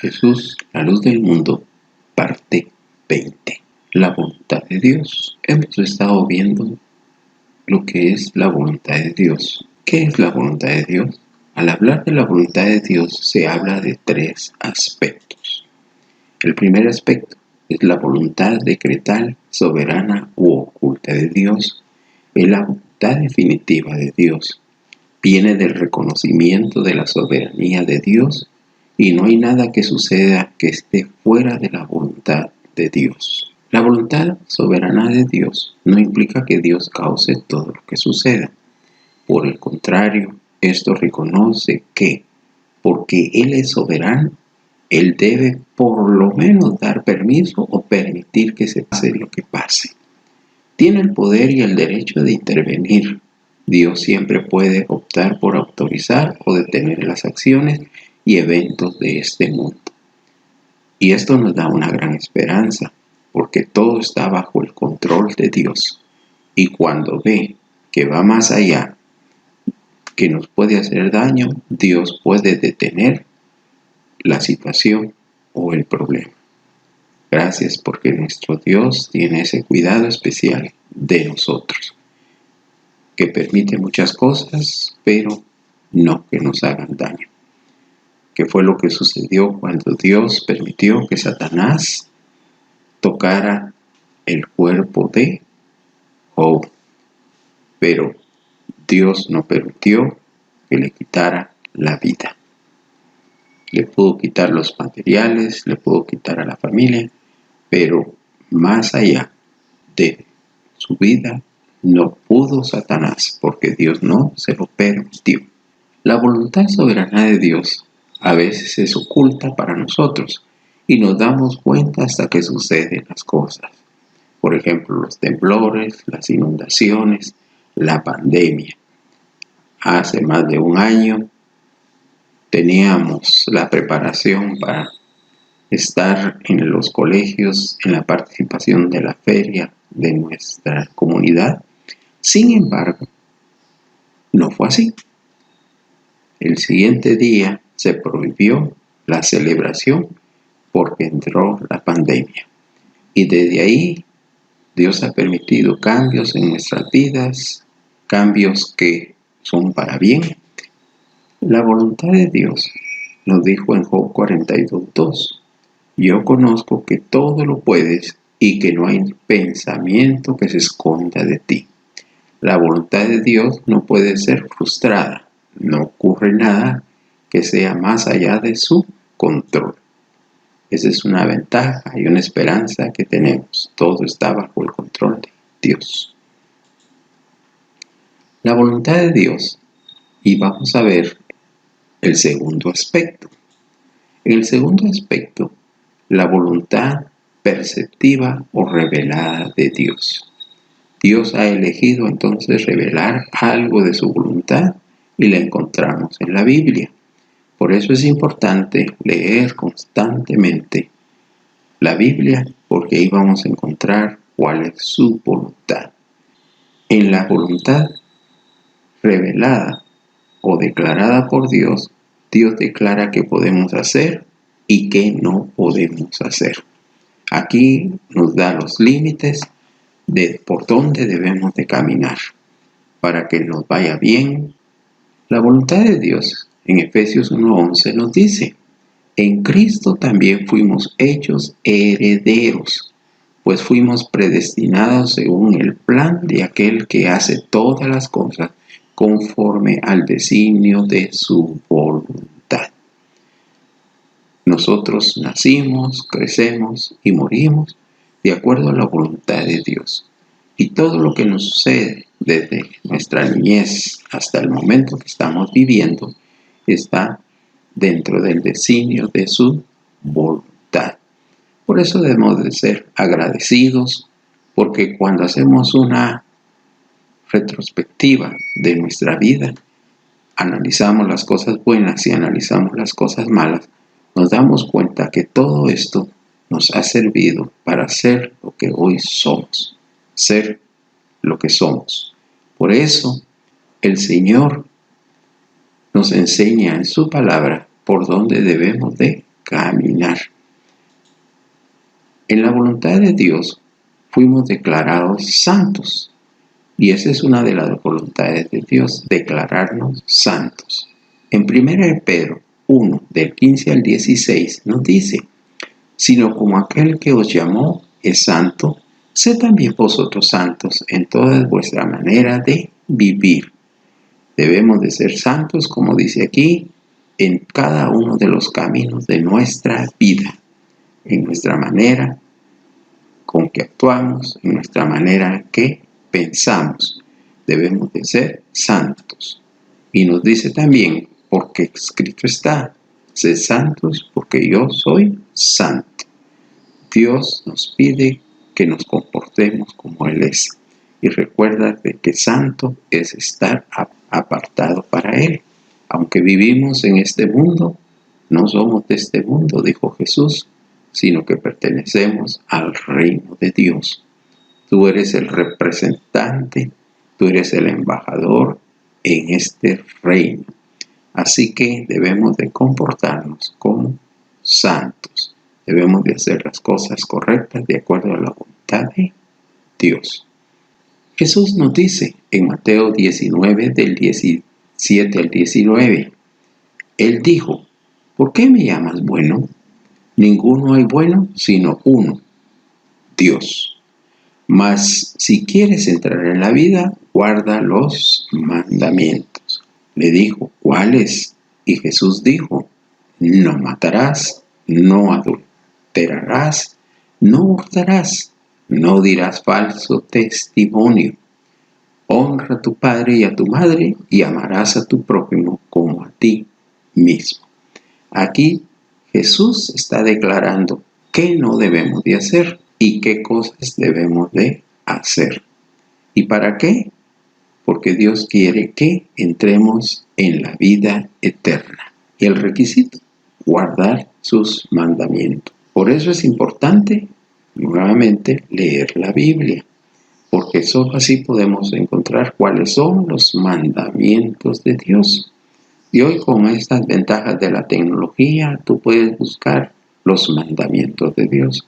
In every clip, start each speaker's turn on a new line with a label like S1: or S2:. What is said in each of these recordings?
S1: Jesús, la luz del mundo, parte 20. La voluntad de Dios. Hemos estado viendo lo que es la voluntad de Dios. ¿Qué es la voluntad de Dios? Al hablar de la voluntad de Dios se habla de tres aspectos. El primer aspecto es la voluntad decretal, soberana u oculta de Dios. Es la voluntad definitiva de Dios. Viene del reconocimiento de la soberanía de Dios y no hay nada que suceda que esté fuera de la voluntad de Dios. La voluntad soberana de Dios no implica que Dios cause todo lo que suceda. Por el contrario, esto reconoce que, porque Él es soberano, Él debe por lo menos dar permiso o permitir que se pase lo que pase. Tiene el poder y el derecho de intervenir. Dios siempre puede optar por autorizar o detener las acciones y eventos de este mundo. Y esto nos da una gran esperanza, porque todo está bajo el control de Dios. Y cuando ve que va más allá, que nos puede hacer daño, Dios puede detener la situación o el problema. Gracias porque nuestro Dios tiene ese cuidado especial de nosotros, que permite muchas cosas, pero no que nos hagan daño. ¿Qué fue lo que sucedió cuando Dios permitió que Satanás tocara el cuerpo de Job? Pero Dios no permitió que le quitara la vida. Le pudo quitar los materiales, le pudo quitar a la familia, pero más allá de su vida no pudo Satanás, porque Dios no se lo permitió. La voluntad soberana de Dios a veces es oculta para nosotros y nos damos cuenta hasta que suceden las cosas. Por ejemplo, los temblores, las inundaciones, la pandemia. Hace más de un año teníamos la preparación para estar en los colegios, en la participación de la feria de nuestra comunidad. Sin embargo, no fue así. El siguiente día se prohibió la celebración porque entró la pandemia. Y desde ahí Dios ha permitido cambios en nuestras vidas, cambios que son para bien. La voluntad de Dios nos dijo en Job 42:2. Yo conozco que todo lo puedes y que no hay pensamiento que se esconda de ti. La voluntad de Dios no puede ser frustrada. No ocurre nada que sea más allá de su control. Esa es una ventaja y una esperanza que tenemos. Todo está bajo el control de Dios. La voluntad de Dios. Y vamos a ver el segundo aspecto. En el segundo aspecto, la voluntad perceptiva o revelada de Dios. Dios ha elegido entonces revelar algo de su voluntad y la encontramos en la Biblia. Por eso es importante leer constantemente la Biblia, porque ahí vamos a encontrar cuál es su voluntad. En la voluntad revelada o declarada por Dios, Dios declara qué podemos hacer y qué no podemos hacer. Aquí nos da los límites de por dónde debemos de caminar para que nos vaya bien. La voluntad de Dios en Efesios 1:11 nos dice: en Cristo también fuimos hechos herederos, pues fuimos predestinados según el plan de aquel que hace todas las cosas conforme al designio de su voluntad. Nosotros nacimos, crecemos y morimos de acuerdo a la voluntad de Dios. Y todo lo que nos sucede desde nuestra niñez hasta el momento que estamos viviendo está dentro del designio de su voluntad. Por eso debemos de ser agradecidos, porque cuando hacemos una retrospectiva de nuestra vida, analizamos las cosas buenas y analizamos las cosas malas, nos damos cuenta que todo esto nos ha servido para ser lo que hoy somos, ser lo que somos. Por eso el Señor nos enseña en su palabra por dónde debemos de caminar. En la voluntad de Dios fuimos declarados santos. Y esa es una de las voluntades de Dios, declararnos santos. En 1 Pedro 1, del 15 al 16, nos dice: sino como aquel que os llamó es santo, sed también vosotros santos en toda vuestra manera de vivir. Debemos de ser santos, como dice aquí, en cada uno de los caminos de nuestra vida, en nuestra manera con que actuamos, en nuestra manera que pensamos. Debemos de ser santos. Y nos dice también, porque escrito está: sed santos porque yo soy santo. Dios nos pide que nos comportemos como Él es. Y recuerda de que santo es estar apartado para Él. Aunque vivimos en este mundo, no somos de este mundo, dijo Jesús, sino que pertenecemos al reino de Dios. Tú eres el representante, tú eres el embajador en este reino. Así que debemos de comportarnos como santos. Debemos de hacer las cosas correctas de acuerdo a la voluntad de Dios. Jesús nos dice en Mateo 19, del 17 al 19, Él dijo: ¿por qué me llamas bueno? Ninguno hay bueno sino uno, Dios. Mas si quieres entrar en la vida, guarda los mandamientos. Le dijo: ¿cuáles? Y Jesús dijo: no matarás, no adulterarás, no hurtarás, no dirás falso testimonio. Honra a tu padre y a tu madre, y amarás a tu prójimo como a ti mismo. Aquí Jesús está declarando qué no debemos de hacer y qué cosas debemos de hacer. ¿Y para qué? Porque Dios quiere que entremos en la vida eterna. Y el requisito: guardar sus mandamientos. Por eso es importante, nuevamente, leer la Biblia, porque solo así podemos encontrar cuáles son los mandamientos de Dios. Y hoy, con estas ventajas de la tecnología, tú puedes buscar los mandamientos de Dios,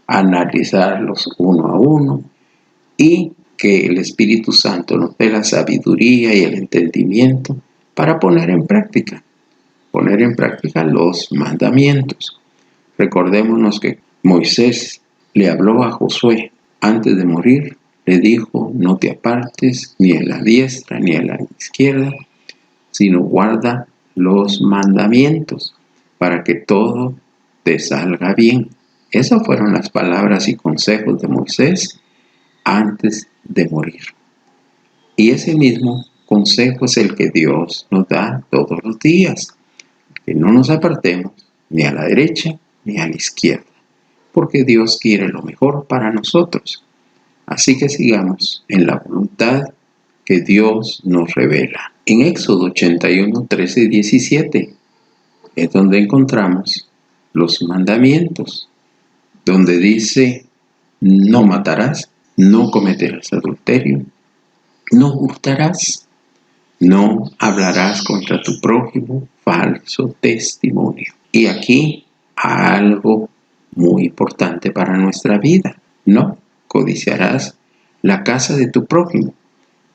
S1: analizarlos uno a uno, y que el Espíritu Santo nos dé la sabiduría y el entendimiento para poner en práctica los mandamientos. Recordémonos que Moisés le habló a Josué antes de morir, le dijo: no te apartes ni a la diestra ni a la izquierda, sino guarda los mandamientos para que todo te salga bien. Esas fueron las palabras y consejos de Moisés antes de morir. Y ese mismo consejo es el que Dios nos da todos los días: que no nos apartemos ni a la derecha ni a la izquierda, porque Dios quiere lo mejor para nosotros. Así que sigamos en la voluntad que Dios nos revela. En Éxodo 81, 13 y 17 es donde encontramos los mandamientos, donde dice: no matarás, no cometerás adulterio, no hurtarás, no hablarás contra tu prójimo falso testimonio. Y aquí algo muy importante para nuestra vida: no codiciarás la casa de tu prójimo,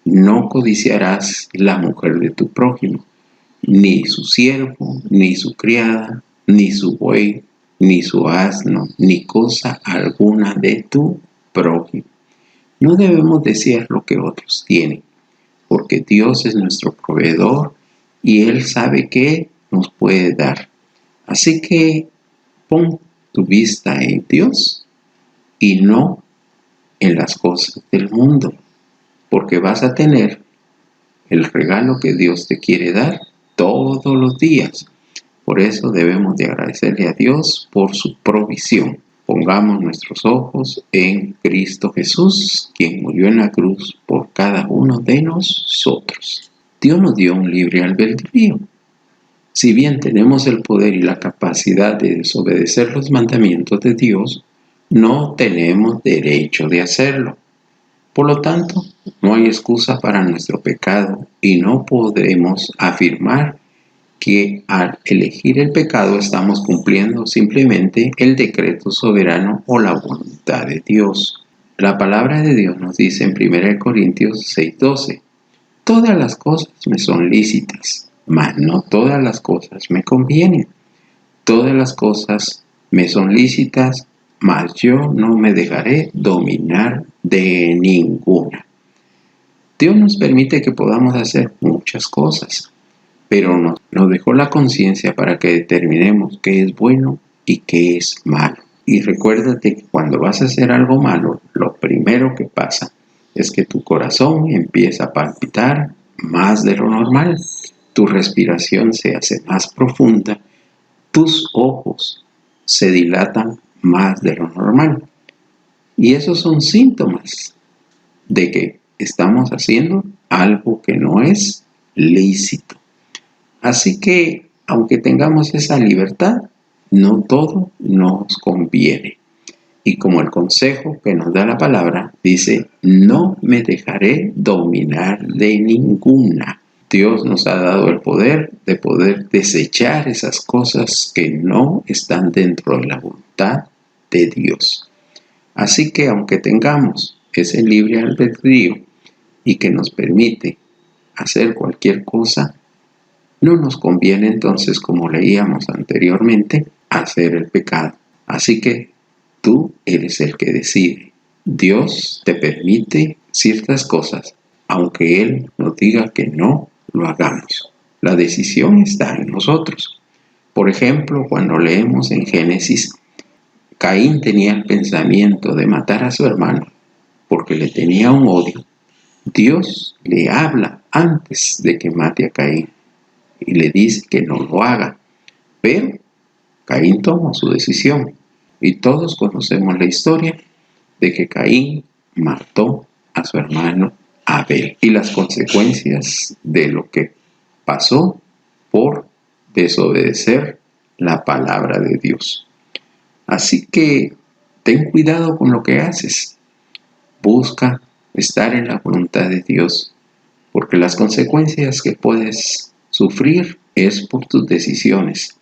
S1: no codiciarás la mujer de tu prójimo, ni su siervo, ni su criada, ni su buey, ni su asno, ni cosa alguna de tu prójimo. No debemos desear lo que otros tienen, porque Dios es nuestro proveedor y Él sabe qué nos puede dar. Así que pon tu vista en Dios y no en las cosas del mundo, porque vas a tener el regalo que Dios te quiere dar todos los días. Por eso debemos de agradecerle a Dios por su provisión. Pongamos nuestros ojos en Cristo Jesús, quien murió en la cruz por cada uno de nosotros. Dios nos dio un libre albedrío. Si bien tenemos el poder y la capacidad de desobedecer los mandamientos de Dios, no tenemos derecho de hacerlo. Por lo tanto, no hay excusa para nuestro pecado y no podemos afirmar que al elegir el pecado estamos cumpliendo simplemente el decreto soberano o la voluntad de Dios. La palabra de Dios nos dice en 1 Corintios 6:12, todas las cosas me son lícitas, mas no todas las cosas me convienen. Todas las cosas me son lícitas, mas yo no me dejaré dominar de ninguna. Dios nos permite que podamos hacer muchas cosas, pero nos dejó la conciencia para que determinemos qué es bueno y qué es malo. Y recuérdate que cuando vas a hacer algo malo, lo primero que pasa es que tu corazón empieza a palpitar más de lo normal, tu respiración se hace más profunda, tus ojos se dilatan más de lo normal. Y esos son síntomas de que estamos haciendo algo que no es lícito. Así que, aunque tengamos esa libertad, no todo nos conviene. Y como el consejo que nos da la palabra dice, no me dejaré dominar de ninguna. Dios nos ha dado el poder de poder desechar esas cosas que no están dentro de la voluntad de Dios. Así que aunque tengamos ese libre albedrío y que nos permite hacer cualquier cosa, no nos conviene entonces, como leíamos anteriormente, hacer el pecado. Así que tú eres el que decide. Dios te permite ciertas cosas, aunque Él nos diga que no lo hagamos. La decisión está en nosotros. Por ejemplo, cuando leemos en Génesis, Caín tenía el pensamiento de matar a su hermano porque le tenía un odio. Dios le habla antes de que mate a Caín y le dice que no lo haga, pero Caín toma su decisión y todos conocemos la historia de que Caín mató a su hermano Abel y las consecuencias de lo que pasó por desobedecer la palabra de Dios. Así que ten cuidado con lo que haces. Busca estar en la voluntad de Dios, porque las consecuencias que puedes sufrir es por tus decisiones.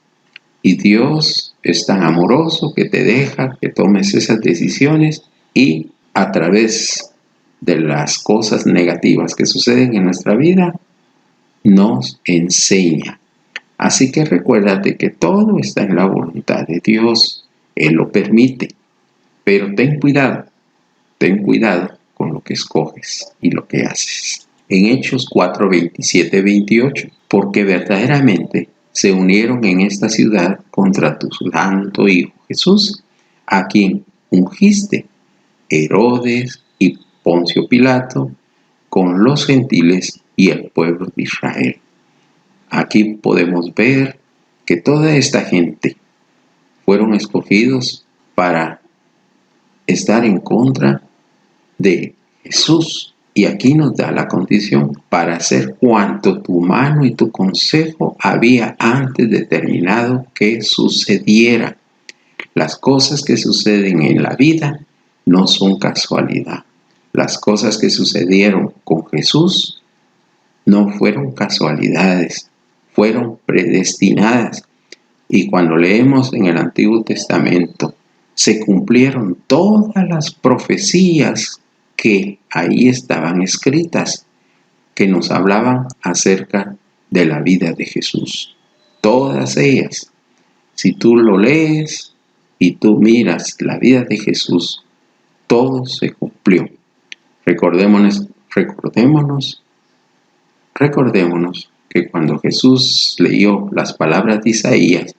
S1: Y Dios es tan amoroso que te deja que tomes esas decisiones y a través de las cosas negativas que suceden en nuestra vida, nos enseña. Así que recuérdate que todo está en la voluntad de Dios. Él lo permite. Pero ten cuidado con lo que escoges y lo que haces. En Hechos 4, 27, 28, porque verdaderamente se unieron en esta ciudad contra tu santo Hijo Jesús, a quien ungiste, Herodes y Poncio Pilato, con los gentiles y el pueblo de Israel. Aquí podemos ver que toda esta gente fueron escogidos para estar en contra de Jesús. Y aquí nos da la condición para hacer cuanto tu mano y tu consejo había antes determinado que sucediera. Las cosas que suceden en la vida no son casualidad. Las cosas que sucedieron con Jesús no fueron casualidades, fueron predestinadas. Y cuando leemos en el Antiguo Testamento, se cumplieron todas las profecías que ahí estaban escritas, que nos hablaban acerca de la vida de Jesús. Todas ellas. Si tú lo lees y tú miras la vida de Jesús, todo se cumplió. Recordémonos que cuando Jesús leyó las palabras de Isaías,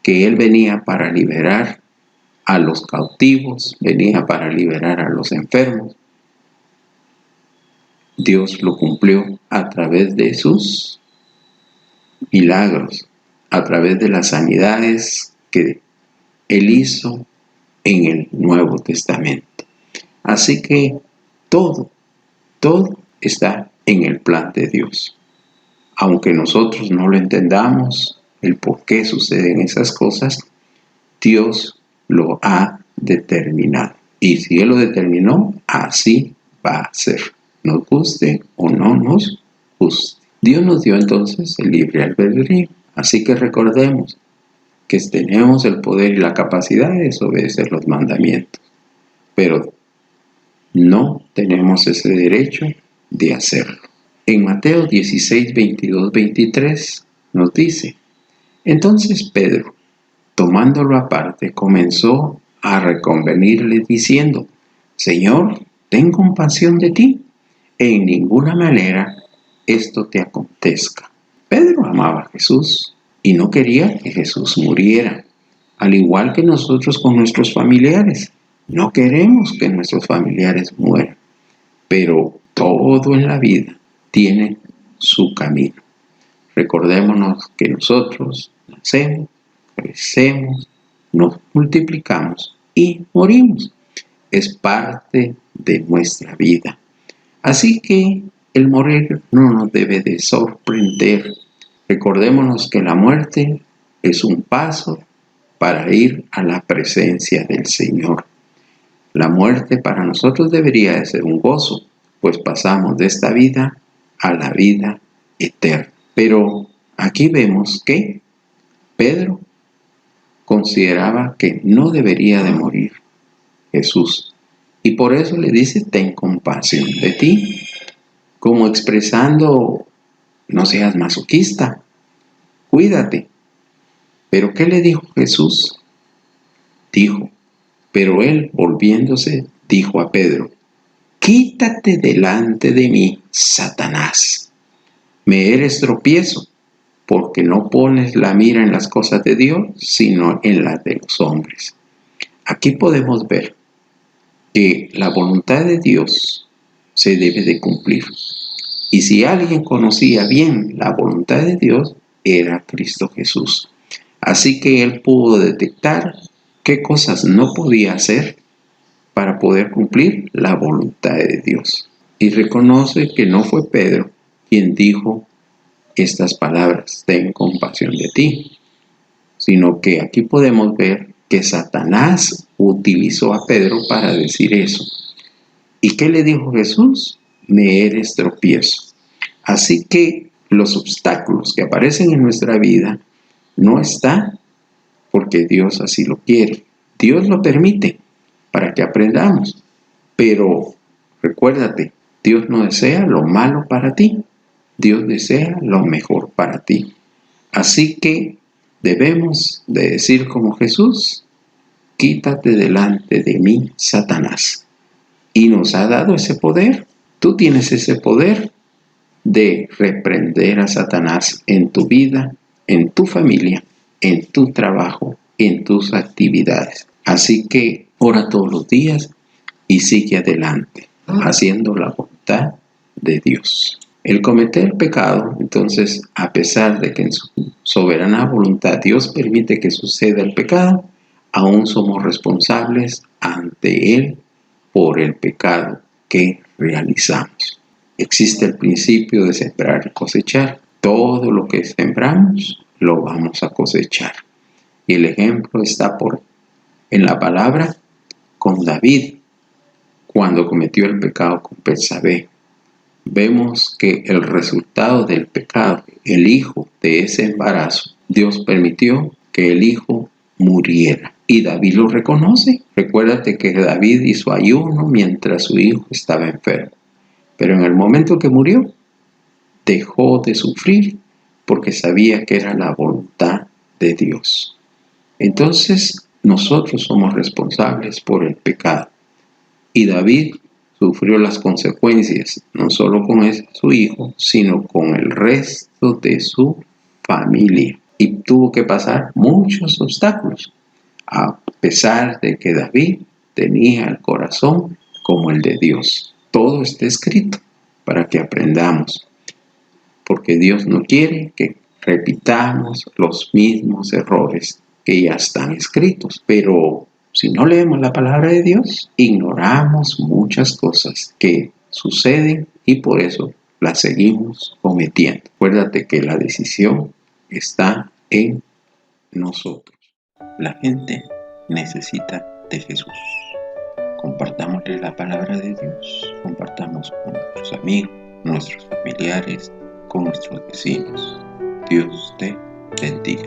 S1: que Él venía para liberar a los cautivos, venía para liberar a los enfermos, Dios lo cumplió a través de sus milagros, a través de las sanidades que Él hizo en el Nuevo Testamento. Así que todo está en el plan de Dios. Aunque nosotros no lo entendamos, el por qué suceden esas cosas, Dios lo ha determinado. Y si Él lo determinó, así va a ser. Nos guste o no nos guste. Dios nos dio entonces el libre albedrío. Así que recordemos que tenemos el poder y la capacidad de desobedecer los mandamientos, pero no tenemos ese derecho de hacerlo. En Mateo 16, 22, 23 nos dice: entonces Pedro, tomándolo aparte, comenzó a reconvenirle diciendo: Señor, ten compasión de ti, en ninguna manera esto te acontezca. Pedro amaba a Jesús y no quería que Jesús muriera, al igual que nosotros con nuestros familiares. No queremos que nuestros familiares mueran, pero todo en la vida tiene su camino. Recordémonos que nosotros nacemos, crecemos, nos multiplicamos y morimos. Es parte de nuestra vida. Así que el morir no nos debe de sorprender. Recordémonos que la muerte es un paso para ir a la presencia del Señor. La muerte para nosotros debería de ser un gozo, pues pasamos de esta vida a la vida eterna. Pero aquí vemos que Pedro consideraba que no debería de morir Jesús, y por eso le dice: ten compasión de ti, como expresando: no seas masoquista, cuídate. ¿Pero qué le dijo Jesús? Pero él, volviéndose, dijo a Pedro: quítate delante de mí, Satanás. Me eres tropiezo, porque no pones la mira en las cosas de Dios, sino en las de los hombres. Aquí podemos ver que la voluntad de Dios se debe de cumplir. Y si alguien conocía bien la voluntad de Dios, era Cristo Jesús. Así que él pudo detectar qué cosas no podía hacer para poder cumplir la voluntad de Dios. Y reconoce que no fue Pedro quien dijo estas palabras: ten compasión de ti, sino que aquí podemos ver que Satanás utilizó a Pedro para decir eso. ¿Y qué le dijo Jesús? Me eres tropiezo. Así que los obstáculos que aparecen en nuestra vida no están porque Dios así lo quiere. Dios lo permite para que aprendamos. Pero recuérdate, Dios no desea lo malo para ti. Dios desea lo mejor para ti. Así que debemos de decir como Jesús: quítate delante de mí, Satanás. Y nos ha dado ese poder. Tú tienes ese poder de reprender a Satanás en tu vida, en tu familia, en tu trabajo, en tus actividades. Así que ora todos los días y sigue adelante, haciendo la voluntad de Dios. El cometer pecado, entonces, a pesar de que en su soberana voluntad Dios permite que suceda el pecado, aún somos responsables ante Él por el pecado que realizamos. Existe el principio de sembrar y cosechar. Todo lo que sembramos lo vamos a cosechar. Y el ejemplo está en la palabra con David, cuando cometió el pecado con Betsabé. Vemos que el resultado del pecado, el hijo de ese embarazo, Dios permitió que el hijo muriera. Y David lo reconoce. Recuérdate que David hizo ayuno mientras su hijo estaba enfermo. Pero en el momento que murió, dejó de sufrir porque sabía que era la voluntad de Dios. Entonces, nosotros somos responsables por el pecado. Y David sufrió las consecuencias, no solo con su hijo, sino con el resto de su familia. Y tuvo que pasar muchos obstáculos, a pesar de que David tenía el corazón como el de Dios. Todo está escrito para que aprendamos, porque Dios no quiere que repitamos los mismos errores que ya están escritos. Pero si no leemos la palabra de Dios, ignoramos muchas cosas que suceden y por eso las seguimos cometiendo. Acuérdate que la decisión está en nosotros. La gente necesita de Jesús. Compartámosle la palabra de Dios. Compartamos con nuestros amigos, nuestros familiares, con nuestros vecinos. Dios te bendiga.